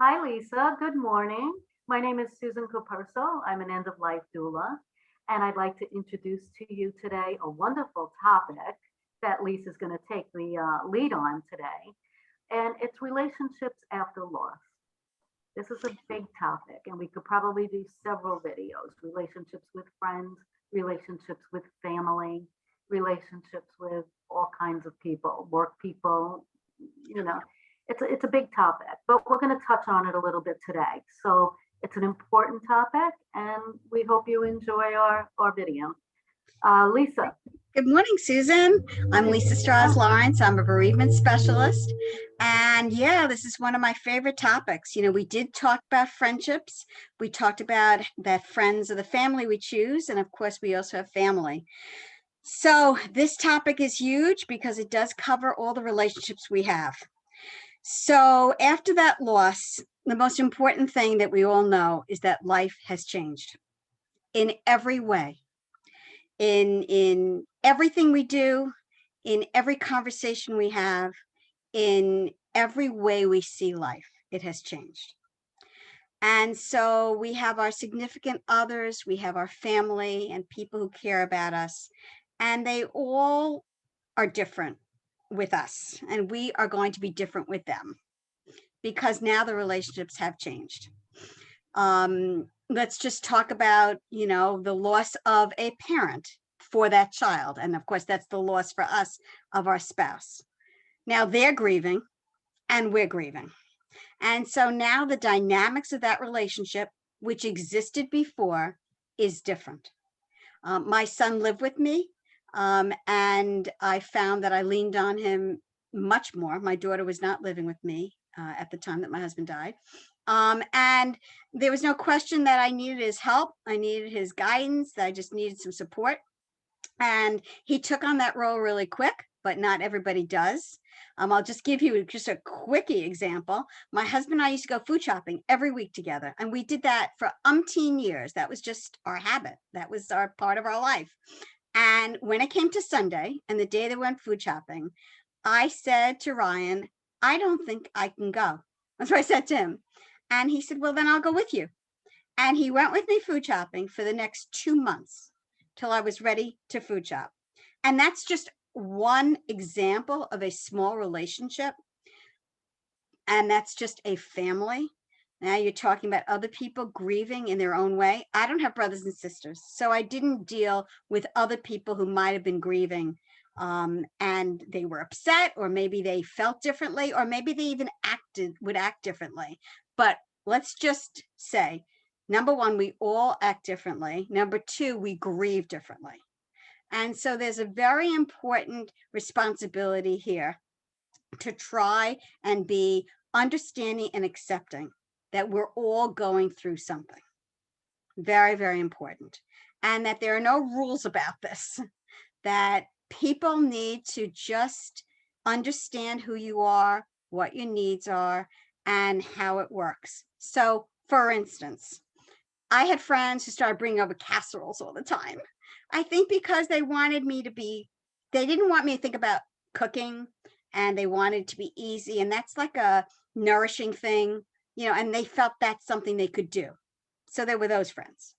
Hi, Lisa. Good morning. My name is Susan Capurso. I'm an end-of-life doula, and I'd like to introduce to you today a wonderful topic that Lisa's going to take the lead on today, and it's relationships after loss. This is a big topic, and we could probably do several videos: relationships with friends, relationships with family, relationships with all kinds of people, work people, you know, it's a big topic, but we're going to touch on it a little bit today. So it's an important topic, and we hope you enjoy our video. Lisa. Good morning, Susan. I'm Lisa Strahs-Lorenc. I'm a bereavement specialist. And yeah, this is one of my favorite topics. You know, we did talk about friendships. We talked about that friends are the family we choose. And of course, we also have family. So this topic is huge because it does cover all the relationships we have. So after that loss, the most important thing that we all know is that life has changed in every way. In everything we do, in every conversation we have, in every way we see life, it has changed. And so we have our significant others, we have our family and people who care about us, and they all are different with us, and we are going to be different with them because now the relationships have changed. Let's just talk about, you know, the loss of a parent for that child. And of course, that's the loss for us of our spouse. Now they're grieving and we're grieving. And so now the dynamics of that relationship, which existed before, is different. My son lived with me, and I found that I leaned on him much more. My daughter was not living with me at the time that my husband died. And there was no question that I needed his help. I needed his guidance. I just needed some support. And he took on that role really quick, but not everybody does. I'll just give you just a quickie example. My husband and I used to go food shopping every week together. And we did that for umpteen years. That was just our habit. That was our part of our life. And when it came to Sunday and the day they went food shopping, I said to Ryan, I don't think I can go. That's what I said to him. And he said, well, then I'll go with you. And he went with me food shopping for the next 2 months till I was ready to food shop. And that's just one example of a small relationship. And that's just a family. Now you're talking about other people grieving in their own way. I don't have brothers and sisters, so I didn't deal with other people who might have been grieving and they were upset, or maybe they felt differently, or maybe they even would act differently. But let's just say, number one, we all act differently. Number two, we grieve differently. And so there's a very important responsibility here to try and be understanding and accepting that we're all going through something. Very, very important. And that there are no rules about this, that people need to just understand who you are, what your needs are, and how it works. So for instance, I had friends who started bringing over casseroles all the time. I think because they wanted me to be, they didn't want me to think about cooking, and they wanted to be easy. And that's like a nourishing thing, you know, and they felt that's something they could do. So there were those friends.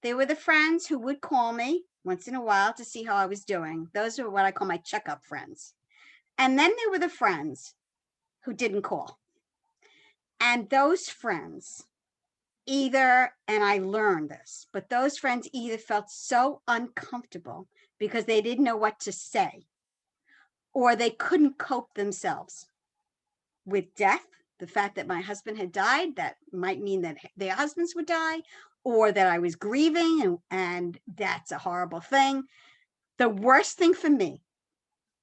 They were the friends who would call me once in a while to see how I was doing. Those are what I call my checkup friends. And then there were the friends who didn't call. And those friends either, and I learned this, but those friends either felt so uncomfortable because they didn't know what to say, or they couldn't cope themselves with death. The fact that my husband had died, that might mean that their husbands would die, or that I was grieving, and that's a horrible thing. The worst thing for me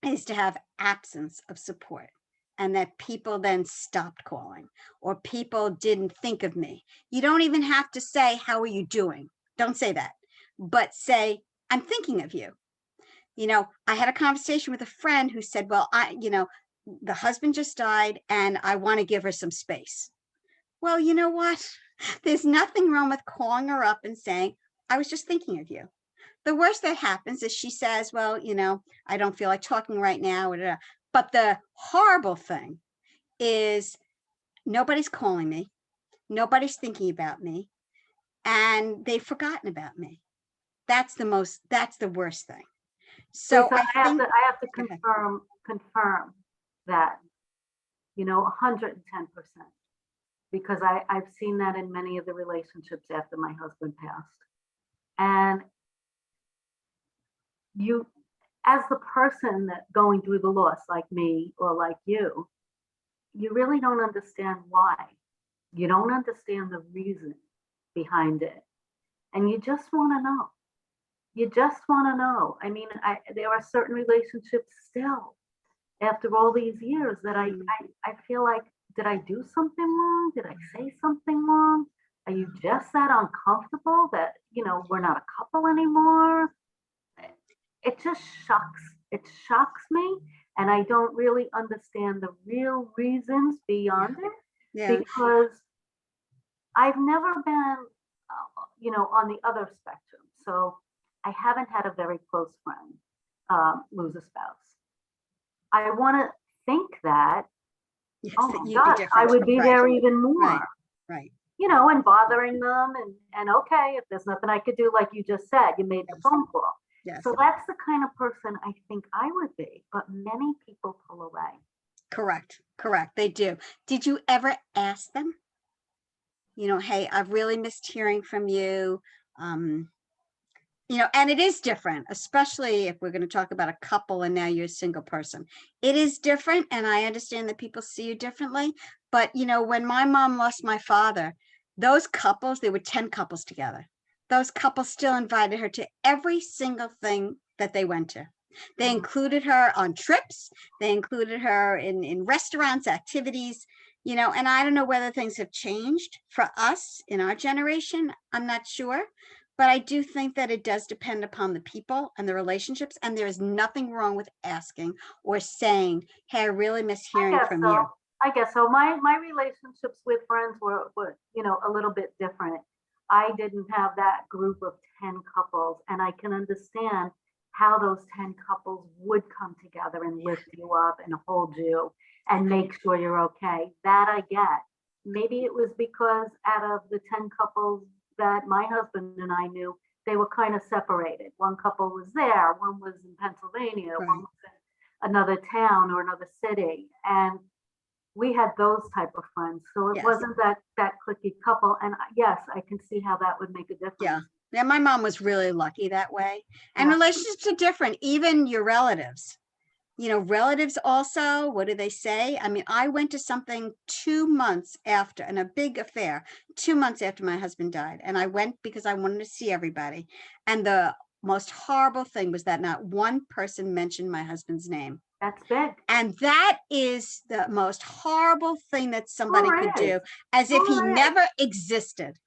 is to have absence of support, and that people then stopped calling, or people didn't think of me. You don't even have to say, how are you doing? Don't say that, but say, I'm thinking of you. You know, I had a conversation with a friend who said, well, the husband just died and I want to give her some space. Well, you know what? There's nothing wrong with calling her up and saying, I was just thinking of you. The worst that happens is she says, well, you know, I don't feel like talking right now. But the horrible thing is nobody's calling me, nobody's thinking about me, and they've forgotten about me. That's the worst thing. So Lisa, I think, I have to go ahead. confirm that, 110%, because I've seen that in many of the relationships after my husband passed. And you, as the person that going through the loss, like me or like you really don't understand why. You don't understand the reason behind it. And you just want to know. You just want to know. I mean, there are certain relationships still after all these years that I feel like, did I do something wrong? Did I say something wrong? Are you just that uncomfortable that, we're not a couple anymore? It just shocks me. And I don't really understand the real reasons beyond it, Yeah. because I've never been, on the other spectrum. So I haven't had a very close friend lose a spouse. I want to think that, Yes, oh that my you'd be gosh, I different. would be Right. there even more, Right. and bothering them. And okay, if there's nothing I could do, like you just said, you made the Yes. phone call. Yes. So that's the kind of person I think I would be, but many people pull away. Correct. They do. Did you ever ask them, hey, I've really missed hearing from you. And it is different, especially if we're going to talk about a couple and now you're a single person. It is different. And I understand that people see you differently. But, when my mom lost my father, those couples, there were 10 couples together. Those couples still invited her to every single thing that they went to. They included her on trips. They included her in restaurants, activities, and I don't know whether things have changed for us in our generation. I'm not sure. But I do think that it does depend upon the people and the relationships. And there is nothing wrong with asking or saying, hey, I really miss hearing from you. I guess so. My relationships with friends were, a little bit different. I didn't have that group of 10 couples, and I can understand how those 10 couples would come together and lift you up and hold you and make sure you're okay. That I get. Maybe it was because out of the 10 couples that my husband and I knew, they were kind of separated. One couple was there, one was in Pennsylvania, Right. one was in another town or another city. And we had those type of friends. So it wasn't that cliquey couple. And yes, I can see how that would make a difference. Yeah, my mom was really lucky that way. And relationships are different, even your relatives. Relatives also, what do they say? I mean, I went to something 2 months after, and a big affair, 2 months after my husband died. And I went because I wanted to see everybody. And the most horrible thing was that not one person mentioned my husband's name. That's big. And that is the most horrible thing that somebody could do, as if he never existed.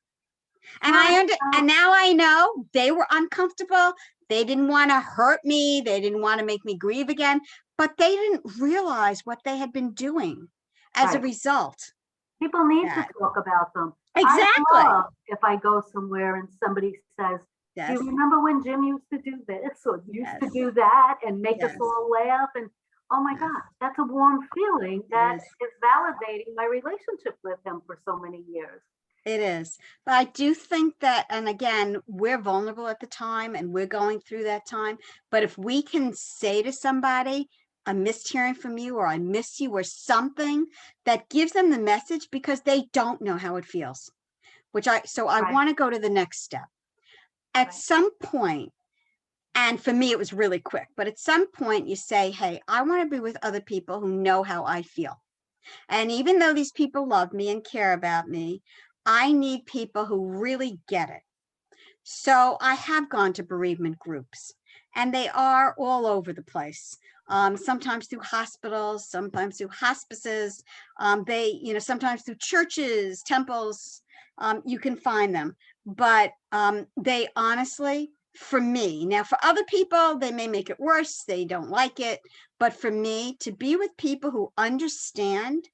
And and now I know they were uncomfortable. They didn't want to hurt me. They didn't want to make me grieve again, but they didn't realize what they had been doing as a result. People need to talk about them. Exactly. I love if I go somewhere and somebody says, do you remember when Jim used to do this or used to do that and make us all laugh? And oh my God, that's a warm feeling that is validating my relationship with him for so many years. It is. But I do think that, and again, we're vulnerable at the time and we're going through that time. But if we can say to somebody, I missed hearing from you, or I miss you, or something that gives them the message, because they don't know how it feels, I want to go to the next step. At some point, and for me, it was really quick, but at some point you say, hey, I want to be with other people who know how I feel. And even though these people love me and care about me, I need people who really get it. So I have gone to bereavement groups, and they are all over the place. Sometimes through hospitals, sometimes through hospices, sometimes through churches, temples, you can find them. But they honestly, for me, now for other people, they may make it worse. They don't like it. But for me, to be with people who understand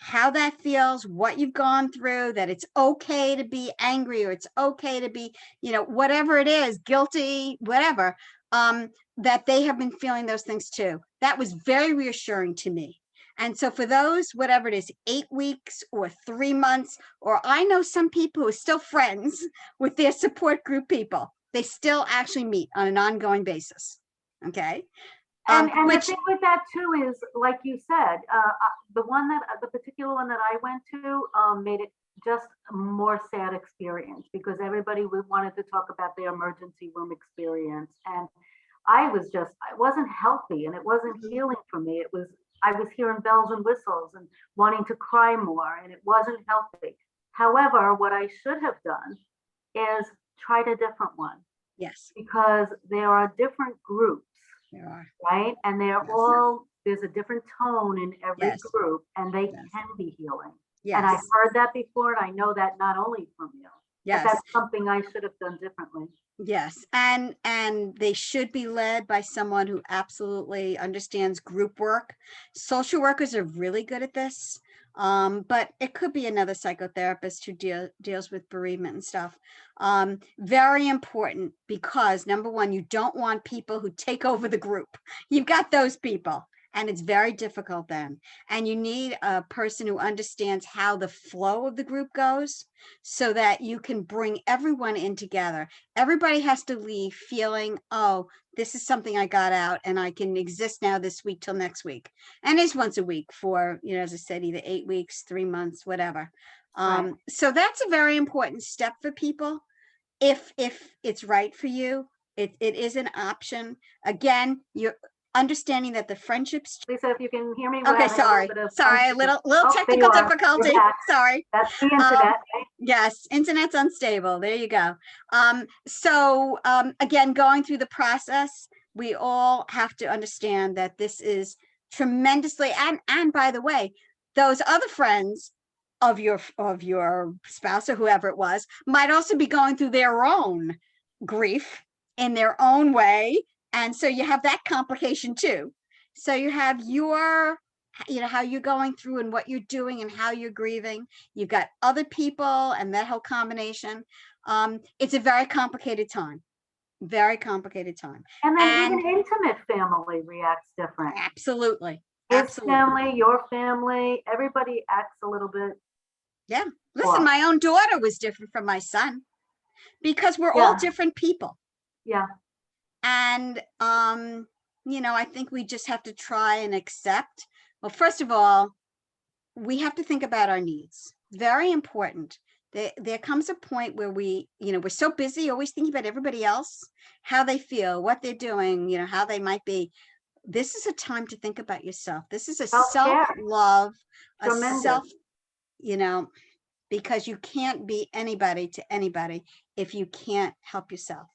how that feels, what you've gone through, that it's okay to be angry, or it's okay to be, whatever it is, guilty, whatever. that they have been feeling those things too. That was very reassuring to me. And so for those, whatever it is, 8 weeks or 3 months, or I know some people who are still friends with their support group people, they still actually meet on an ongoing basis. Okay. And the Which, thing with that too is, like you said, the particular one that I went to made it just a more sad experience because everybody wanted to talk about their emergency room experience. And I wasn't healthy and it wasn't healing for me. I was hearing bells and whistles and wanting to cry more and it wasn't healthy. However, what I should have done is tried a different one yes, because there are different groups, there are. right? And there's a different tone in every Yes. group and they Yes. can be healing. Yes. And I've heard that before and I know that not only from you, but Yes. that's something I should have done differently. Yes. And they should be led by someone who absolutely understands group work. Social workers are really good at this. But it could be another psychotherapist who deals with bereavement and stuff. Very important because number one, you don't want people who take over the group. You've got those people. And it's very difficult then. And you need a person who understands how the flow of the group goes so that you can bring everyone in together. Everybody has to leave feeling, oh, this is something I got out and I can exist now this week till next week. And it's once a week for, as I said, either 8 weeks, 3 months, whatever. Right. So that's a very important step for people. If it's right for you, it is an option. Again, you're understanding that the friendships. Lisa, if you can hear me. Okay, sorry, a little technical difficulty. Sorry. That's the internet. Right? Yes, internet's unstable. There you go. So again, going through the process, we all have to understand that this is tremendously, and by the way, those other friends of your spouse or whoever it was might also be going through their own grief in their own way. And so you have that complication too. So you have your, how you're going through and what you're doing and how you're grieving. You've got other people and that whole combination. It's a very complicated time. Very complicated time. And then even intimate family reacts different. Absolutely. His family, your family, everybody acts a little bit. Yeah. Listen, my own daughter was different from my son because we're all different people. Yeah. And, I think we just have to try and accept. Well, first of all, we have to think about our needs. Very important. There comes a point where we're so busy always thinking about everybody else, how they feel, what they're doing, how they might be. This is a time to think about yourself. This is a self-love, a self, because you can't be anybody to anybody if you can't help yourself.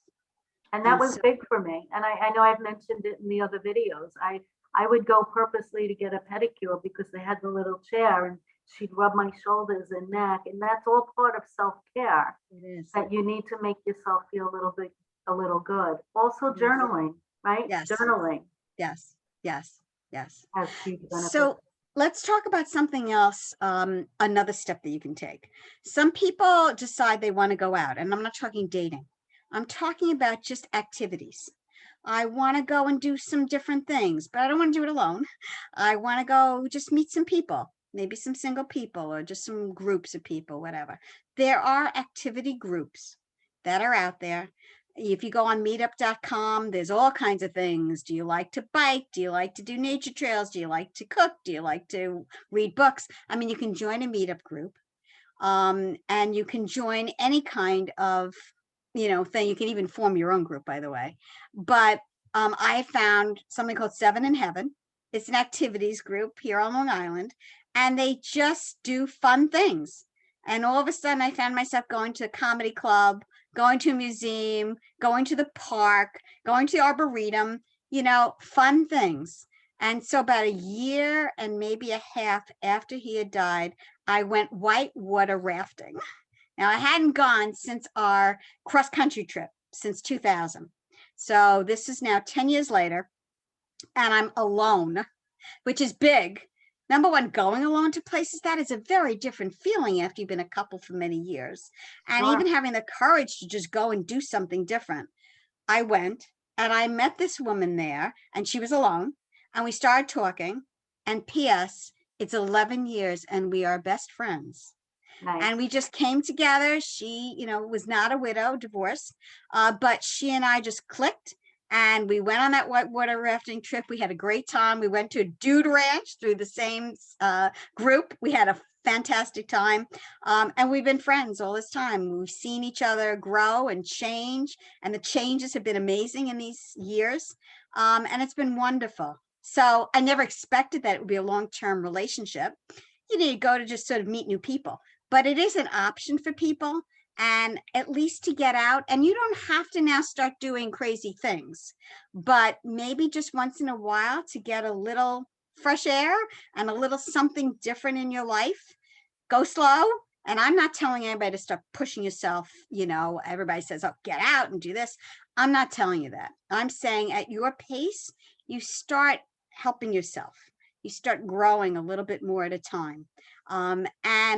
And that was big for me. And I know I've mentioned it in the other videos. I would go purposely to get a pedicure because they had the little chair and she'd rub my shoulders and neck. And that's all part of self-care. It is. That you need to make yourself feel a little good. Also journaling, right? Yes. Journaling. Yes. Yes. Yes. Has huge benefits. So let's talk about something else, another step that you can take. Some people decide they want to go out, and I'm not talking dating. I'm talking about just activities. I want to go and do some different things, but I don't want to do it alone. I want to go just meet some people, maybe some single people or just some groups of people, whatever. There are activity groups that are out there. If you go on meetup.com, there's all kinds of things. Do you like to bike? Do you like to do nature trails? Do you like to cook? Do you like to read books? I mean, you can join a meetup group, and you can join any kind of thing. You can even form your own group, by the way. But I found something called 7 in Heaven. It's an activities group here on Long Island, and they just do fun things. And all of a sudden, I found myself going to a comedy club, going to a museum, going to the park, going to the Arboretum, fun things. And so about a year and maybe a half after he had died, I went whitewater rafting. Now, I hadn't gone since our cross-country trip, since 2000. So this is now 10 years later, and I'm alone, which is big. Number one, going alone to places, that is a very different feeling after you've been a couple for many years. And even having the courage to just go and do something different. I went, And I met this woman there, and she was alone, and we started talking. And P.S., it's 11 years and we are best friends. Nice. And we just came together. She, was not a widow, divorced, but she and I just clicked. And we went on that whitewater rafting trip. We had a great time. We went to a dude ranch through the same group. We had a fantastic time. And we've been friends all this time. We've seen each other grow and change. And the changes have been amazing in these years. And it's been wonderful. So I never expected that it would be a long-term relationship. You need to go to just sort of meet new people, but it is an option for people, and at least to get out. And you don't have to now start doing crazy things, but maybe just once in a while to get a little fresh air and a little something different in your life. Go slow. And I'm not telling anybody to start pushing yourself. Everybody says, oh, get out and do this. I'm not telling you that. I'm saying at your pace, you start helping yourself. You start growing a little bit more at a time. And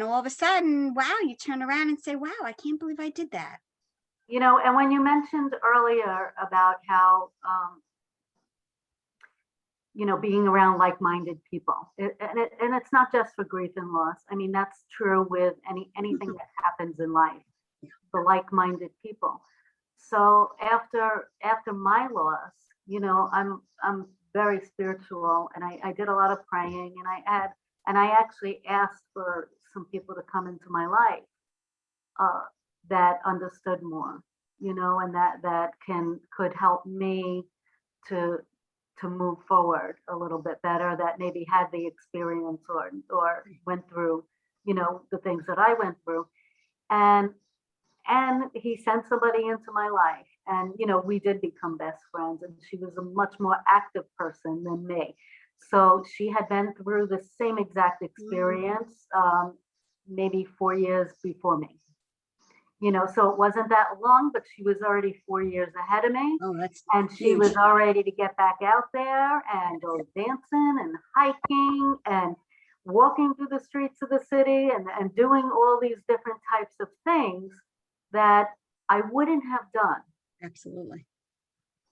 all of a sudden, wow, you turn around and say, wow, I can't believe I did that. And when you mentioned earlier about how, being around like-minded people, and it's not just for grief and loss. I mean, that's true with anything that happens in life, the like-minded people. So after my loss, I'm very spiritual, and I did a lot of praying, and I actually asked for some people to come into my life that understood more, and that could help me to move forward a little bit better, that maybe had the experience or went through, the things that I went through. And he sent somebody into my life, and we did become best friends, and she was a much more active person than me. So she had been through the same exact experience, maybe 4 years before me. So it wasn't that long, but she was already 4 years ahead of me. Oh, that's and she huge. was all ready to get back out there and go dancing and hiking and walking through the streets of the city and doing all these different types of things that I wouldn't have done. Absolutely.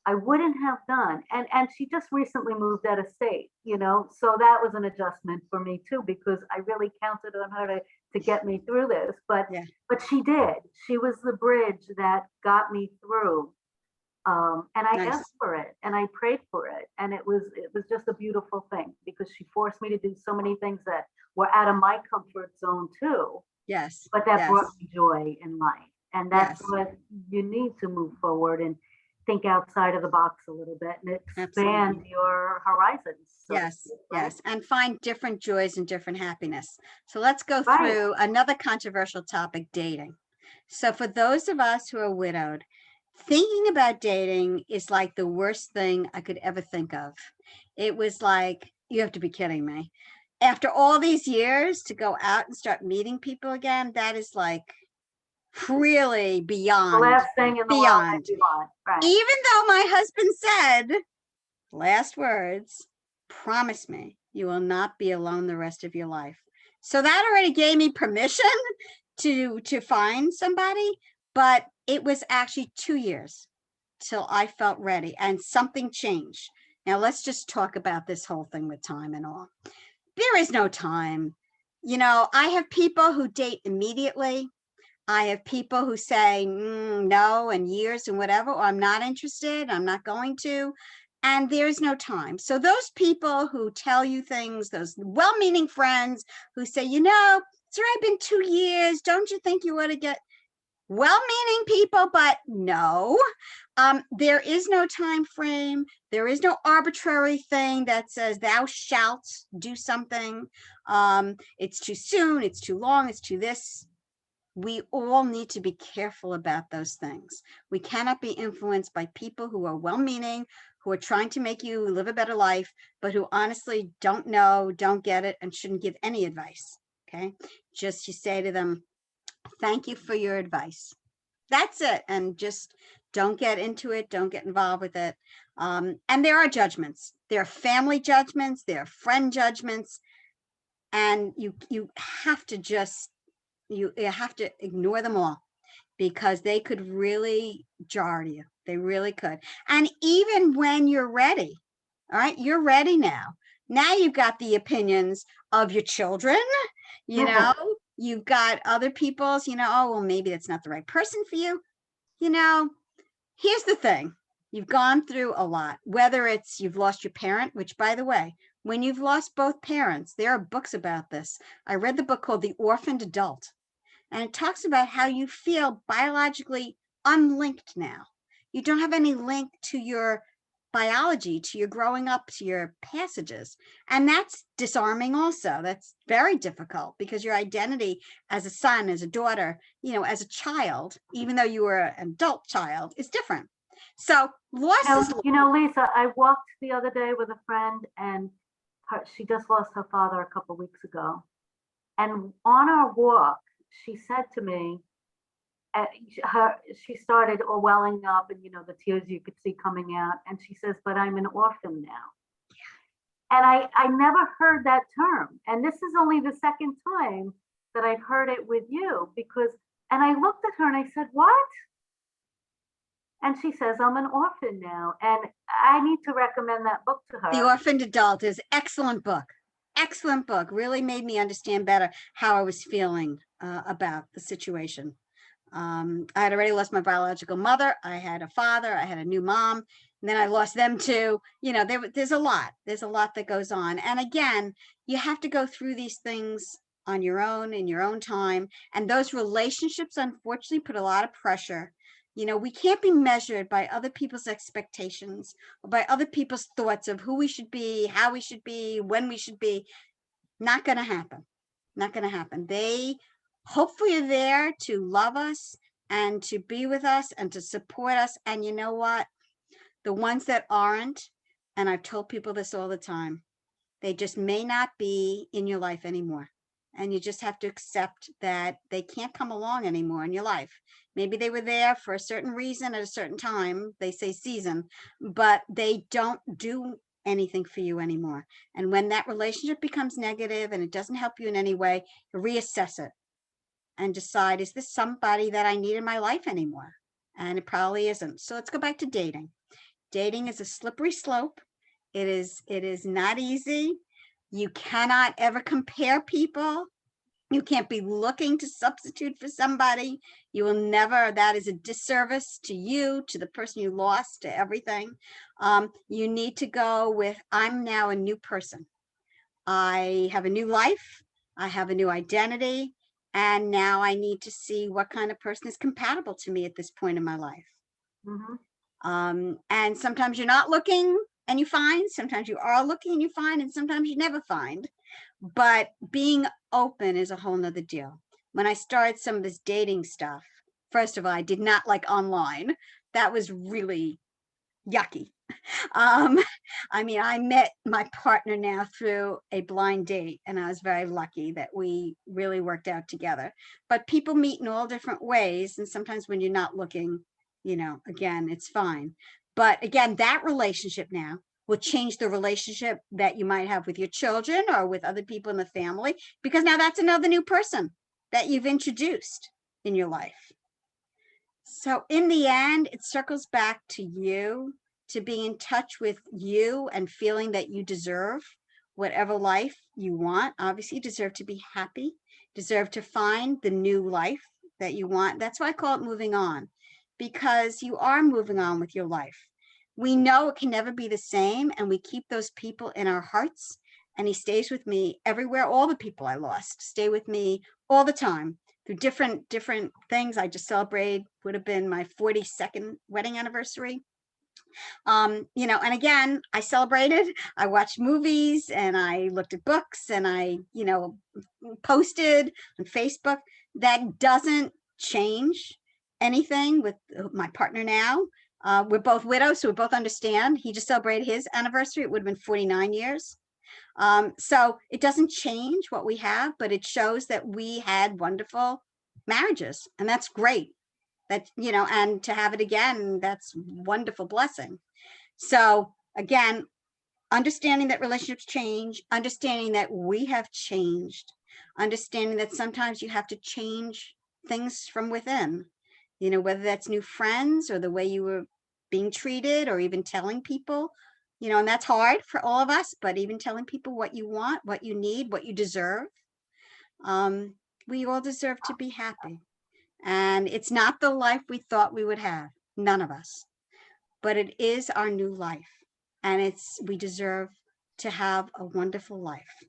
I wouldn't have done. And she just recently moved out of state, so that was an adjustment for me too, because I really counted on her to get me through this. But Yeah. but she did. She was the bridge that got me through. And I Nice. asked for it and I prayed for it. And it was just a beautiful thing, because she forced me to do so many things that were out of my comfort zone too, Yes. but that Yes. brought me joy in life. And that's Yes. what you need to move forward and think outside of the box a little bit and expand Absolutely. your horizons. So to Yes, speak, right? yes, and find different joys and different happiness. So let's go Right. through another controversial topic, dating. So for those of us who are widowed, thinking about dating is like the worst thing I could ever think of. It was like, you have to be kidding me. After all these years to go out and start meeting people again, that is like really The beyond, last thing in the world that beyond. you want. Right. Even though my husband said, last words, promise me you will not be alone the rest of your life. So that already gave me permission to find somebody, but it was actually 2 years till I felt ready and something changed. Now let's just talk about this whole thing with time and all. There is no time. I have people who date immediately. I have people who say no and years and whatever, or I'm not interested, I'm not going to, and there's no time. So those people who tell you things, those well-meaning friends who say, it's already been 2 years, don't you think you ought to get, well-meaning people, but no, there is no time frame. There is no arbitrary thing that says thou shalt do something. It's too soon, it's too long, it's too this. We all need to be careful about those things. We cannot be influenced by people who are well-meaning, who are trying to make you live a better life, but who honestly don't know, don't get it, and shouldn't give any advice. Okay. Just you say to them, thank you for your advice. That's it. And just don't get into it. Don't get involved with it. And there are judgments. There are family judgments. There are friend judgments. And you have to just, you have to ignore them all. because they could really jar you. They really could. And even when you're ready, all right, you're ready now. Now you've got the opinions of your children, you know, you've got other people's, oh, well, maybe that's not the right person for you. Here's the thing. You've gone through a lot, whether it's you've lost your parent, which, by the way, when you've lost both parents, there are books about this. I read the book called The Orphaned Adult, and it talks about how you feel biologically unlinked now. You don't have any link to your biology, to your growing up, to your passages. And that's disarming also. That's very difficult because your identity as a son, as a daughter, as a child, even though you were an adult child, is different. So loss is loss. Lisa, I walked the other day with a friend, and she just lost her father a couple weeks ago. And on our walk, she said to me, she started welling up, and the tears you could see coming out, and she says, but I'm an orphan now. And I never heard that term, and this is only the second time that I've heard it with you, and I looked at her and I said, what? And she says, I'm an orphan now, and I need to recommend that book to her. The Orphaned Adult is excellent book. Excellent book. Really made me understand better how I was feeling about the situation. I had already lost my biological mother. I had a father. I had a new mom. And then I lost them too. There's a lot. There's a lot that goes on. And again, you have to go through these things on your own, in your own time. And those relationships, unfortunately, put a lot of pressure. We can't be measured by other people's expectations or by other people's thoughts of who we should be, how we should be, when we should be. Not going to happen. Not going to happen. They hopefully are there to love us and to be with us and to support us. And you know what? The ones that aren't, and I've told people this all the time, they just may not be in your life anymore. And you just have to accept that they can't come along anymore in your life. Maybe they were there for a certain reason at a certain time, they say season, but they don't do anything for you anymore. And when that relationship becomes negative and it doesn't help you in any way, reassess it and decide, is this somebody that I need in my life anymore? And it probably isn't. So let's go back to dating. Dating is a slippery slope. It is not easy. You cannot ever compare people. You can't be looking to substitute for somebody. You will never. That is a disservice to you, to the person you lost, to everything. You need to go with, I'm now a new person. I have a new life. I have a new identity. And now I need to see what kind of person is compatible to me at this point in my life. Mm-hmm. And sometimes you're not looking and you find, sometimes you are looking and you find, and sometimes you never find. But being open is a whole nother deal. When I started some of this dating stuff, first of all, I did not like online. That was really yucky. I met my partner now through a blind date, and I was very lucky that we really worked out together. But people meet in all different ways. And sometimes when you're not looking, again, it's fine. But again, that relationship now will change the relationship that you might have with your children or with other people in the family, because now that's another new person that you've introduced in your life. So in the end, it circles back to you, to being in touch with you and feeling that you deserve whatever life you want. Obviously, you deserve to be happy, deserve to find the new life that you want. That's why I call it moving on, because you are moving on with your life. We know it can never be the same, and we keep those people in our hearts, and he stays with me everywhere. All the people I lost stay with me all the time through different things. I just celebrated, would have been my 42nd wedding anniversary. And again, I celebrated, I watched movies, and I looked at books, and I, posted on Facebook. That doesn't change anything with my partner now. We're both widows, so we both understand. He just celebrated his anniversary. It would have been 49 years. So it doesn't change what we have, but it shows that we had wonderful marriages, and that's great. That, and to have it again, that's wonderful blessing. So again, understanding that relationships change, understanding that we have changed, understanding that sometimes you have to change things from within. you know, whether that's new friends or the way you were being treated or even telling people, you know, and that's hard for all of us, but even telling people what you want, what you need, what you deserve. We all deserve to be happy. And it's not the life we thought we would have, none of us, but it is our new life. And we deserve to have a wonderful life,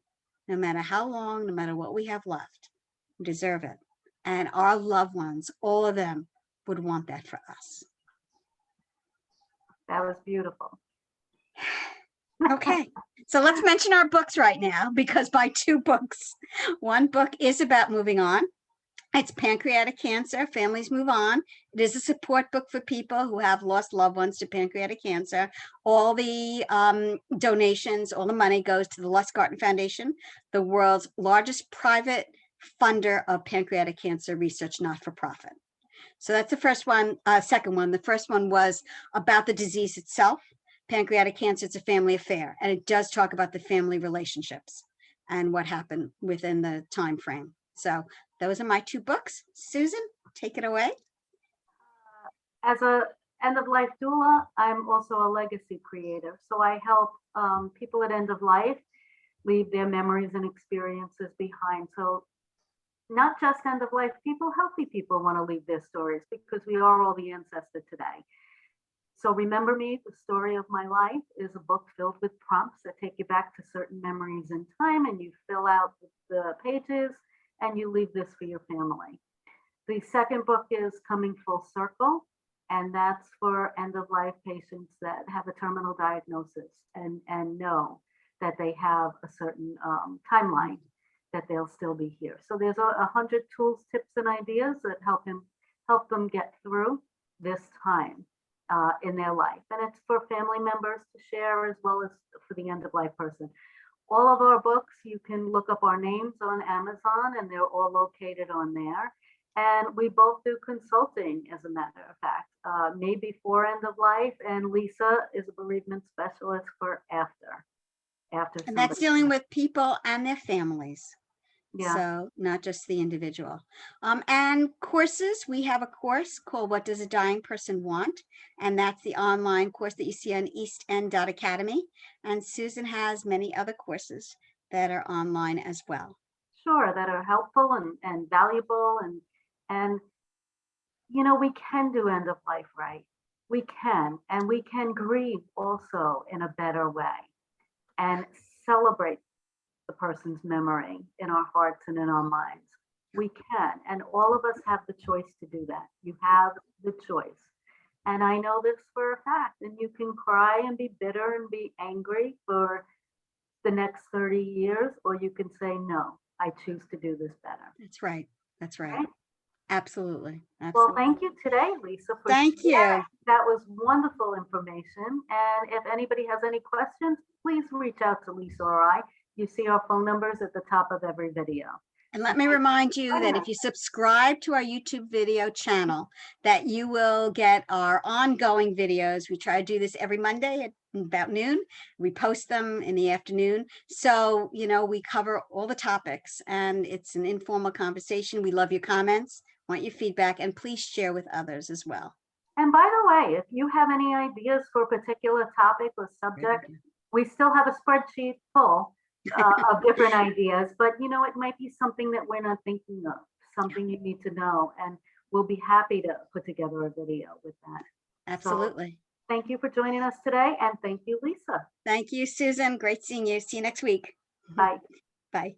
no matter how long, no matter what we have left, we deserve it. And our loved ones, all of them, would want that for us. That was beautiful. Okay, so let's mention our books right now, because my 2 books, one book is about moving on. It's Pancreatic Cancer, Families Move On. It is a support book for people who have lost loved ones to pancreatic cancer. All the donations, all the money goes to the Lustgarten Foundation, the world's largest private funder of pancreatic cancer research, not-for-profit. So that's the first one. Second one, the first one was about the disease itself. Pancreatic cancer, it's a family affair, and it does talk about the family relationships and what happened within the time frame. So those are my 2 books. Susan, take it away. As a end-of-life doula, I'm also a legacy creator. So I help people at end of life leave their memories and experiences behind. So not just end of life people, healthy people want to leave their stories, because we are all the ancestor today. So Remember Me, the Story of My Life, is a book filled with prompts that take you back to certain memories in time, and you fill out the pages and you leave this for your family. The second book is Coming Full Circle, and that's for end-of-life patients that have a terminal diagnosis and know that they have a certain timeline that they'll still be here. So there's 100 tools, tips, and ideas that help them get through this time in their life. And it's for family members to share, as well as for the end-of-life person. All of our books, you can look up our names on Amazon, and they're all located on there. And we both do consulting, as a matter of fact, me before end of life, and Lisa is a bereavement specialist for after. And that's dealing with people and their families. Yeah. So not just the individual. And courses, we have a course called What Does a Dying Person Want? And that's the online course that you see on eastend.academy. And Susan has many other courses that are online as well. Sure, that are helpful and valuable, and you know, we can do end of life right. We can, and we can grieve also in a better way and celebrate the person's memory in our hearts and in our minds. We can, and all of us have the choice to do that. You have the choice. And I know this for a fact, and you can cry and be bitter and be angry for the next 30 years, or you can say, no, I choose to do this better. That's right. That's right. Absolutely. Well, thank you today, Lisa. Thank you. That was wonderful information. And if anybody has any questions, please reach out to Lisa or I. You see our phone numbers at the top of every video. And let me remind you that if you subscribe to our YouTube video channel, that you will get our ongoing videos. We try to do this every Monday at about noon. We post them in the afternoon. So, you know, we cover all the topics, and it's an informal conversation. We love your comments, want your feedback, and please share with others as well. And by the way, if you have any ideas for a particular topic or subject, we still have a spreadsheet full of different ideas, but you know, it might be something that we're not thinking of, something you need to know, and we'll be happy to put together a video with that. Absolutely. So, thank you for joining us today, and thank you, Lisa. Thank you, Susan. Great seeing you. See you next week. Bye. Bye.